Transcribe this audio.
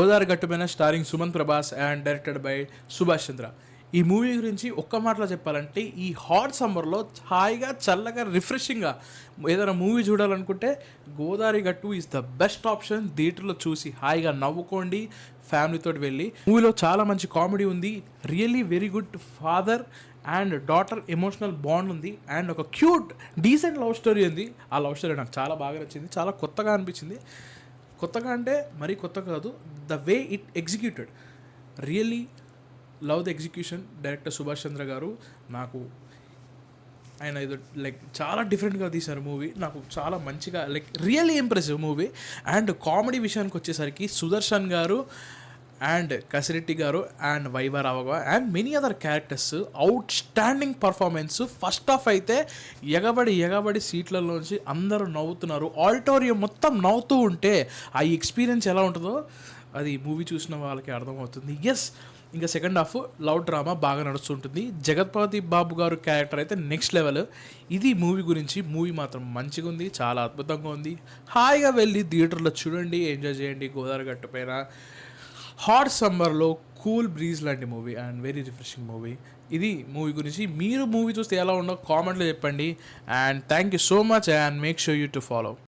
గోదావరి గట్టుపైన starring Sumanth Prabhas and directed by Subhash Chandra. ఈ movie గురించి ఒక్క మాటలో చెప్పాలంటే ఈ హాట్ సమ్మర్లో హాయిగా చల్లగా రిఫ్రెషింగ్గా ఏదైనా మూవీ చూడాలనుకుంటే గోదావరి గట్టు ఈజ్ ద బెస్ట్ ఆప్షన్. థియేటర్లో చూసి హాయిగా నవ్వుకోండి ఫ్యామిలీతో వెళ్ళి. మూవీలో చాలా మంచి కామెడీ ఉంది, really very good father and daughter emotional bond ఉంది అండ్ ఒక క్యూట్ డీసెంట్ లవ్ స్టోరీ ఉంది. ఆ లవ్ స్టోరీ నాకు చాలా బాగా నచ్చింది, చాలా కొత్తగా అనిపించింది. కొత్తగా అంటే మరీ కొత్త కాదు, the way it executed, really love the execution. Director Subhash Chandra garu నాకు ఆయన ఏదో లైక్ చాలా డిఫరెంట్గా తీశారు మూవీ. నాకు చాలా మంచిగా like really impressive movie. And comedy విషయానికి వచ్చేసరికి సుదర్శన్ గారు అండ్ కసిరెడ్డి గారు అండ్ వైవరావు and many other characters outstanding performance. First half అయితే ఎగబడి సీట్లలోంచి అందరూ నవ్వుతున్నారు, ఆడిటోరియం మొత్తం నవ్వుతూ ఉంటే ఆ ఎక్స్పీరియన్స్ ఎలా ఉంటుందో అది మూవీ చూసిన వాళ్ళకి అర్థమవుతుంది. ఎస్, ఇంకా సెకండ్ హాఫ్ లవ్ డ్రామా బాగా నడుస్తుంటుంది. జగత్పతి బాబు గారు క్యారెక్టర్ అయితే నెక్స్ట్ లెవెల్. ఇది మూవీ గురించి. మూవీ మాత్రం మంచిగా ఉంది, చాలా అద్భుతంగా ఉంది. హాయిగా వెళ్ళి థియేటర్లో చూడండి, ఎంజాయ్ చేయండి. గోదావరి గట్టు పైన హాట్ సమ్మర్లో కూల్ బ్రీజ్ లాంటి movie and very refreshing movie. ఇది మూవీ గురించి. మీరు మూవీ చూస్తే ఎలా ఉండో కామెంట్లో చెప్పండి. And thank you so much and make sure you to follow.